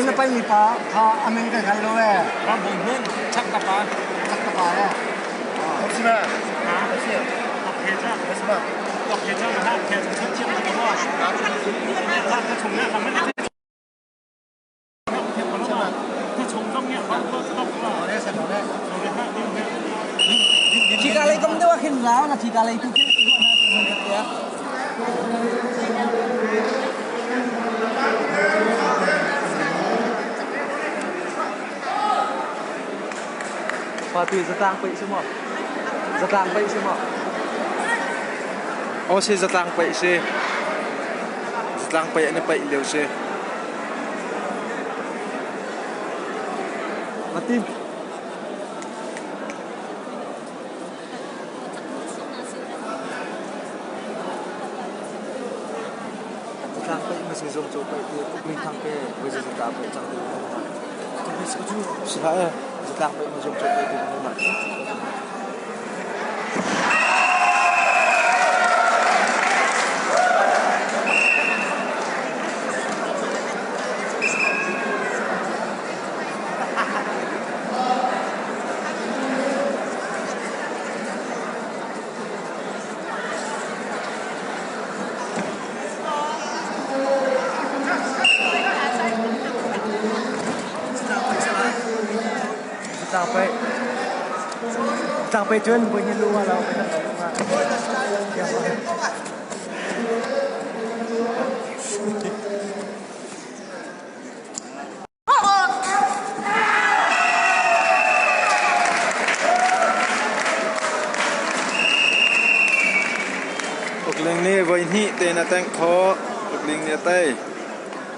na pa ni pa ka America kan lo eh ba bung hun chắc tập ba eh 없지마. 없지. 괜찮아 없지마. 괜찮아 나 괜찮아 천천히 먹어 다 정말 가면 그 정성이야 그거 thì cả lấy công đâu khen giáo là thì cả lấy cũng Party zatang pai semua. Zatang pai semua. Oh si zatang pai si. Zatang pai ni pai liu si. Mati. Zatang pai masih zoom zoom pai dia kuping thang ke với zatang pai chẳng được. Tapi sekarang saya zatang pai masih zoom zoom pai dia mana. Sampai cuan punya luar lah, Ukling ni voi ni tena tang kho, ukling ni tay,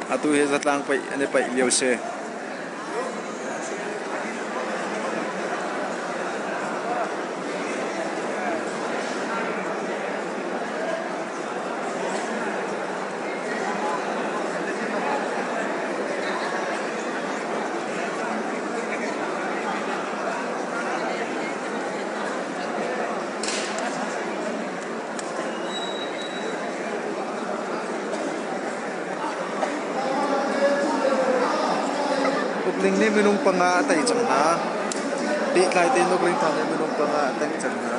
atu he zatang pai ane pai liu se. Ukling ni minung panga tay chẳng na, di lai tin ukling thang ni minung panga tay chẳng na.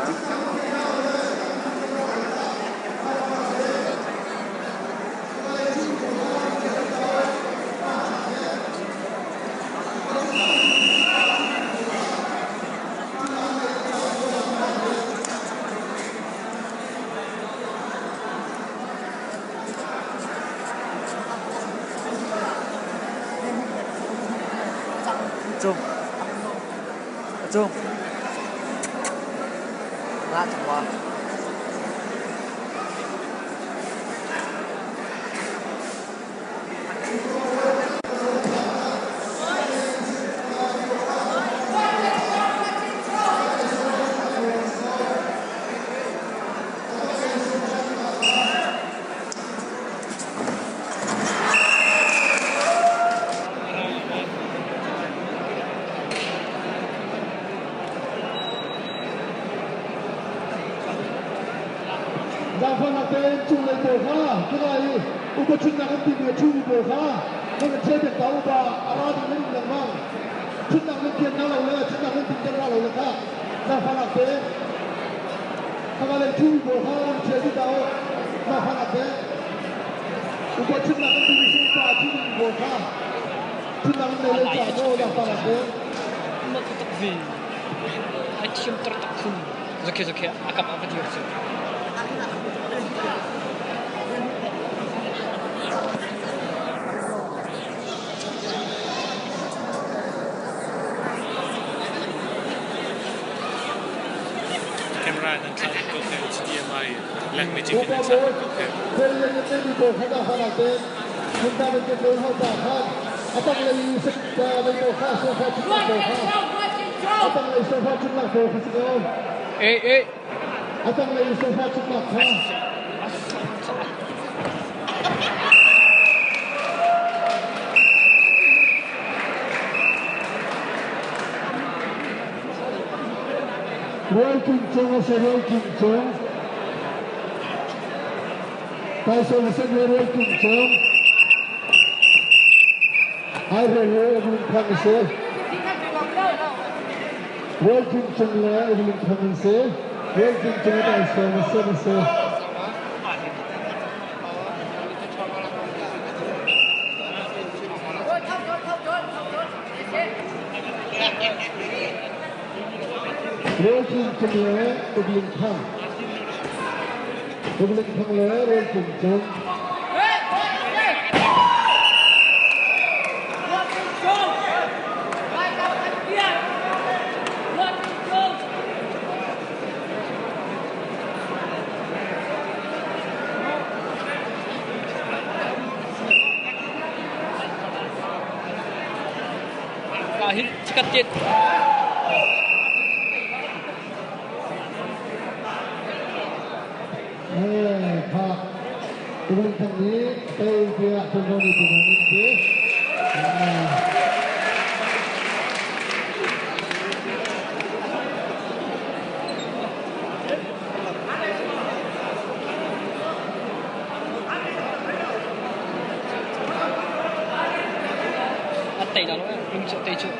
Trung lát chẳng qua Dapat nak chung lagi boha, kenai ubat chung nak nanti dia chung boha, mana cewek tahu bah arah di mana lemah, chung nak nanti nak lalu, chung nak nanti jangan lalu lah, dapat nak kalau chung boha cewek tahu, dapat nak ubat chung nak nanti dia chung boha, chung nak nanti dia tahu dapat nak 뭐 어떻게 아침 떨어뜨군 이렇게 아까 아버지였어. 카메라 난잘 이렇게 HDMI 렉 매직이 잘 이렇게 에이 Rolking sa rolking song. Tayo sa rolking song. hai về lối mình thăng sẽ working chung là mình thăng sẽ working chung là sẽ working chung là mình thăng là working chung hit cekat jet. Pak, kemudian kami pihak pengguna itu. Tẩy đó nó đừng chịu tẩy chịu.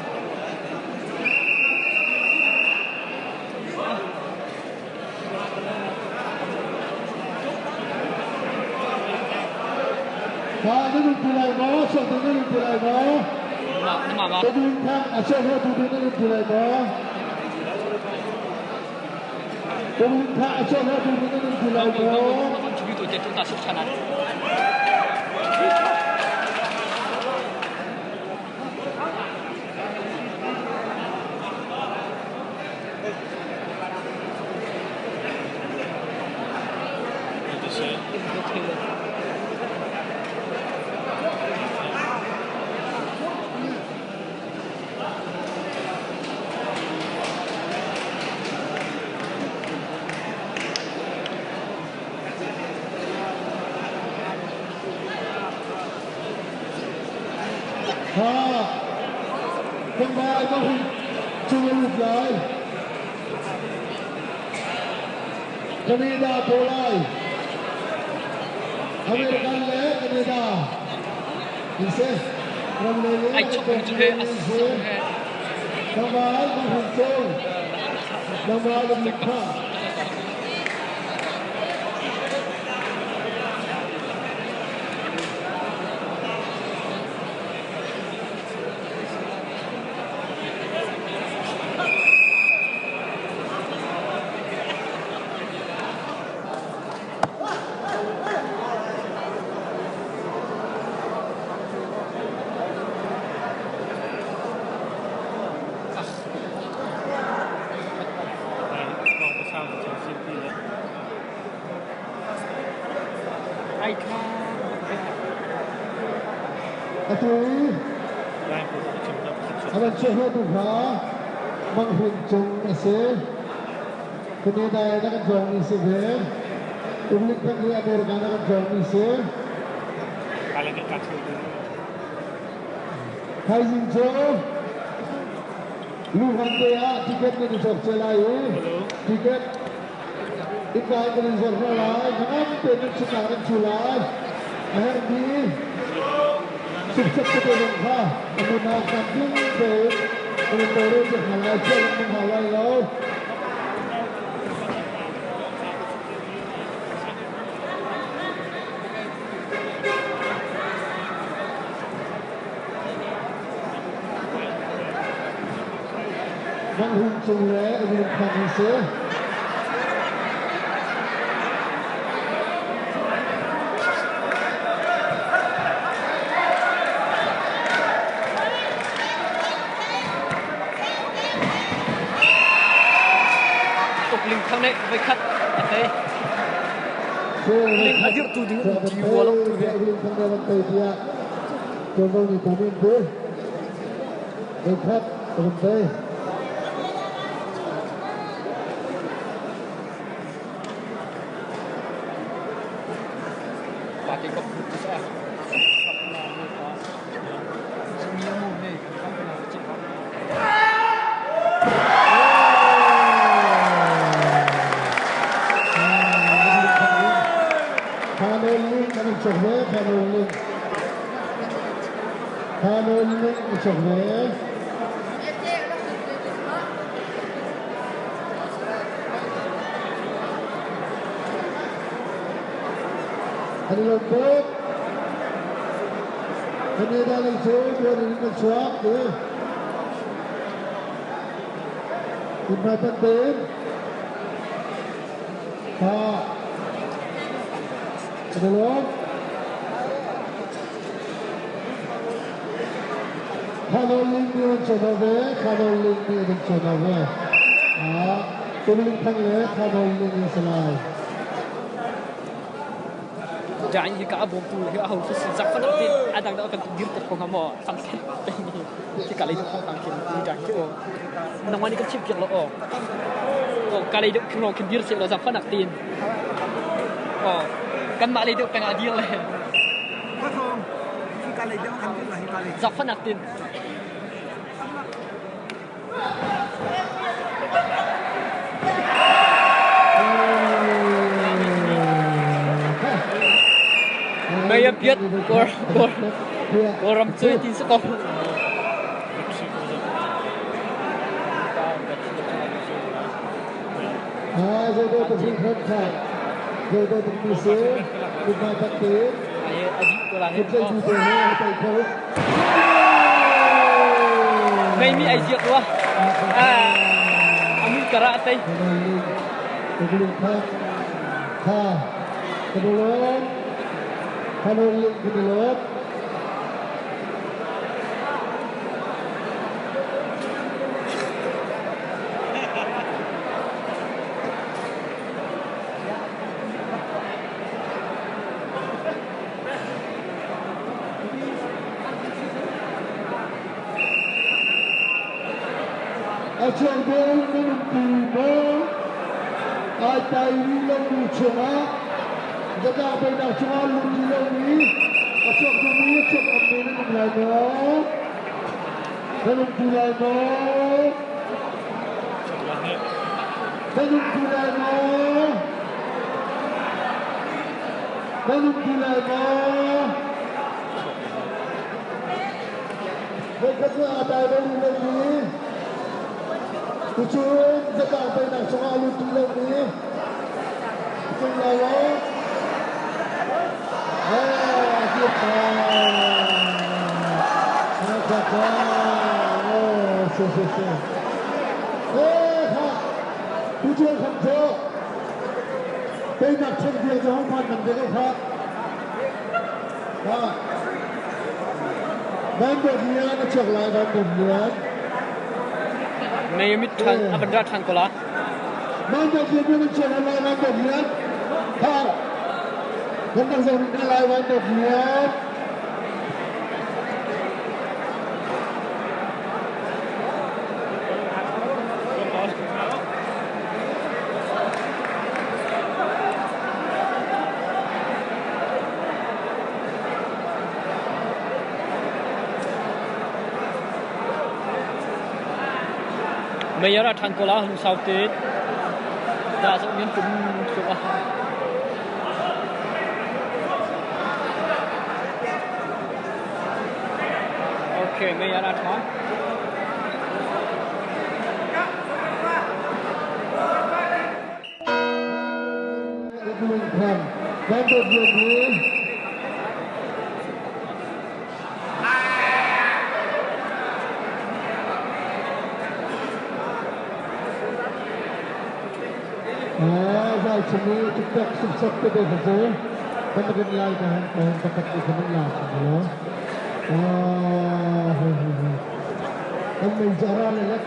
Ini pulai bawah, sebetulnya pulai bawah. Mà. Kemudian kan asalnya tujuannya pulai bawah. Kemudian kan asalnya tujuannya pulai bawah. Chúng tôi chúng ta sắp chán ăn. Không ai có hình chung lục lại. Canada Polai, American leh Canada. Ini Ramlele. Anh chụp hình thế, Kamal Mahuntung, Kamal Mikha. Ai kha. Atui, aman ceho tu ha, Mahuntung ese. Canada nak jom isi ber, publik kan dia Amerika nak jom isi. Kalau kita cuci. Hai Jinjo, lu handia tiket ni disok celai, tiket ikai ni disok celai, jangan pening sekarang Julai, akhir ni sukses kepada ha, menggunakan jumpa untuk menghalai jalan menghalai laut. Mahuntung leh dengan Kanisa. Linh khang này với khát ở đây. Linh hạt tu tiếng chỉ vào lúc tu thế. Linh khang này tới dia. Contoh ni kami tu. Dekat sampai. Pakai kop putus ah. Semua mu ni kan kena cek. Panel ni kami coba panel ni. Hanolling Chokwe. Hanolong Kanina lang siya, wala rin ng swak. Tinatan din. Hanolong. Hanolling yun sa nawe. Hanolling yun sa nawe. Tuling tangye, hanolling yun sa nawe. Jangan jika abang tu dia ahul tu sejak pada nanti ada dah akan dir terpengaruh tangkin ini jika lagi kau tangkin tidak kau namanya kan chip jelah oh kalau itu kau kan dir sejak pada nanti oh kan mak lagi pengen adil leh ก็คงที่การเลยเดี๋ยวทำขึ้นมาที่การเลย sejak pada nanti Maya piat koram cuy tin sekol. Jodoh terhingkap, jodoh terpisah, kita takdir. Ayo adik pulang. Kita juga ni kita ikut. Maybe aja tu ah. Ambil karate. Terhingkap, kedulung. Hanolling kedulung. Acang bol menentukan ada ulang ucapnya. Jika benda cuma lukisan ini, acang bumi acang ambil mengelana, menentukan, Berkata ada ulang ini. Tujuan jika benda cuma lukisan ini, tujuan lawan. Tujuan kamu, banyak cendera jangan pandang dengan hak. Banyak dia nak cakap banyak dia. Maya mitang apa dah tang kola. Banyak dia nak cakap banyak dia. Banyak orang nak lawan dia. Maya dah tang kola lu sautit. Dah sebenarnya pun cuba. Okay, Maya dah tang. Banyak dia ni. Saya cuma kita sukses ke dia saja. Kita kenal bahan bakat kita kenal, ya. Kami jalan lelak.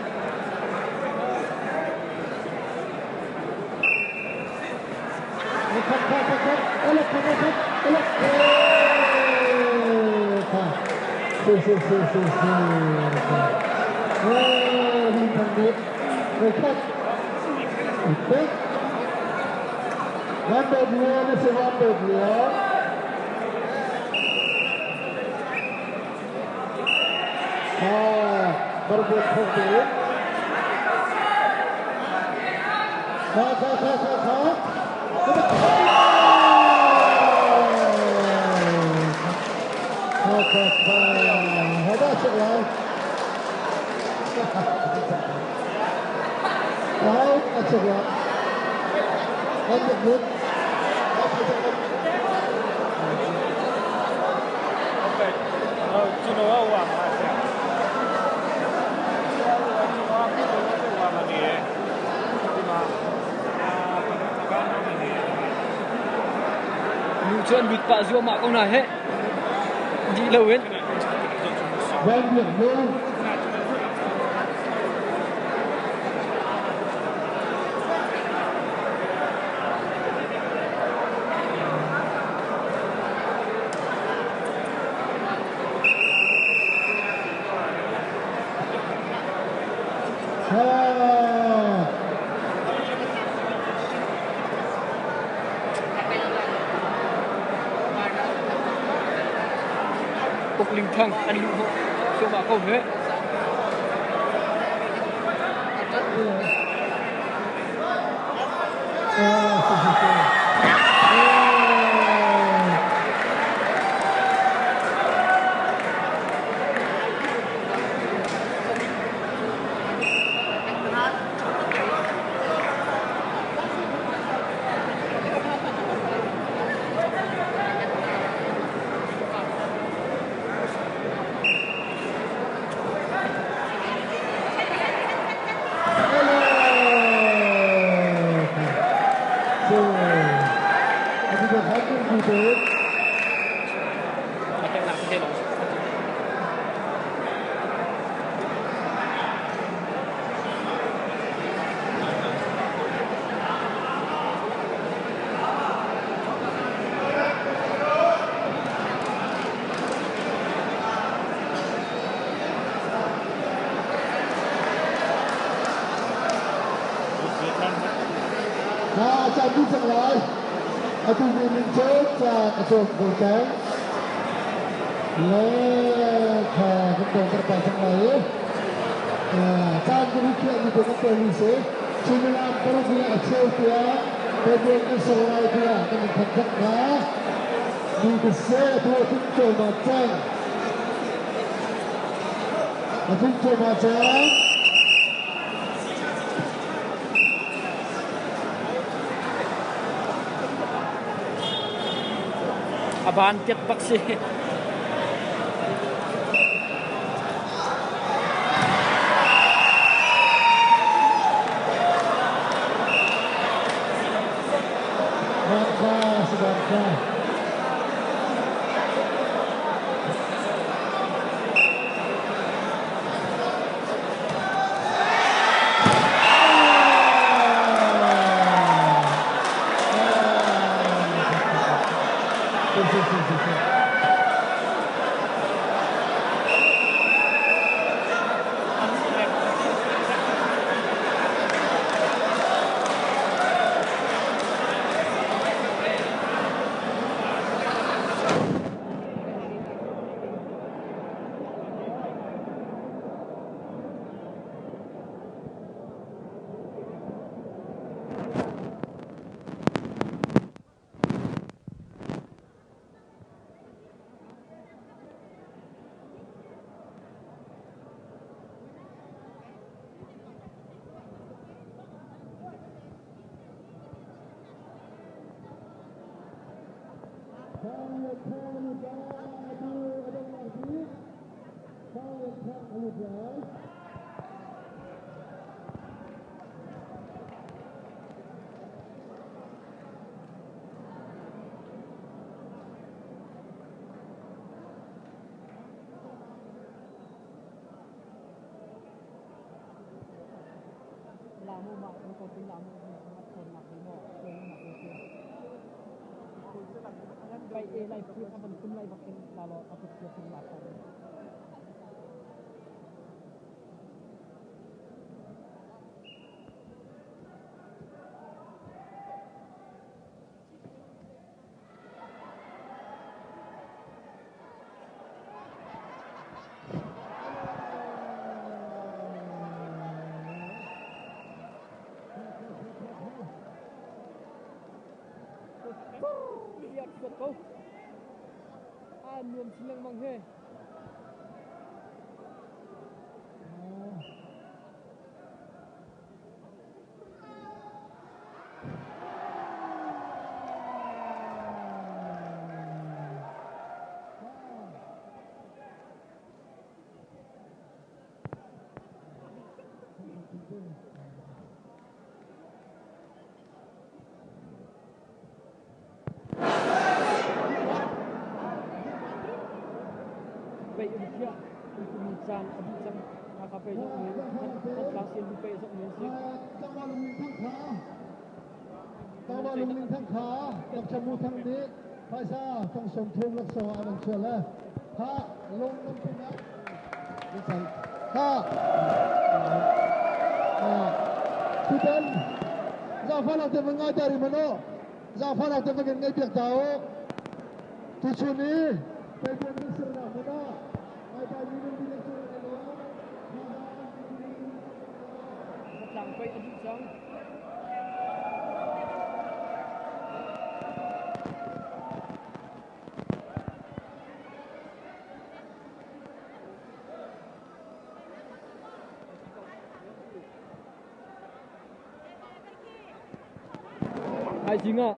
Wonder dia ni sewanda dia. Berbuat fokus. sẽ lại đấy sẽ lại anh được biếtကျွန်တော်ကဟိုပါဆရာကျွန်တော်ကဟိုနေတယ်ဒီမှာကားနားနေတယ် New John with Pazio mà con này hết đi lâu hết ven biển luôn cục linh thăng ăn lụ hộ siêu mà con hết Trong phút trận lại, ở khu vực mình chết và ở chỗ cầu trắng lấy thẻ cái cầu trận bài trận này trong cái việc kiện thì các cầu lý sẽ chúng làm có gì ở châu kia cái việc cái sổ này thì cái mình thật thật đó đi cái xe thôi chúng tôi mà chân chúng tôi mà chân Abahan tiyak baksi Sedangkan Lama mak kau tinggal makคนหนักดีหมดเลยหนักเลยไปเอไลฟ์คือทำเป็นคุ้มไลฟ์บอกเป็นเราเอาไปเกี่ยวกับหลักของlihat kau num senang manghe bay ở kia mình chan ở bên trong cà phê trong người thật là xuyên bay trong người xí จังหวะลงลิงทั้งขาจังหวะลงลิงทั้งขากับจมูกทั้งนี้ไฟซ่าต้องส่งทุ่งลักษณะอันเชื่อแล้วถ้าลงลงไปนะดิฉันถ้าที่เป็นZafan ada mengai dari mana? Zafan ada mengai biar tahu. Tujuh ni, bagian ni serah mana? Ada minum di luar luar. thật là bay ở bên trong ai chính ạ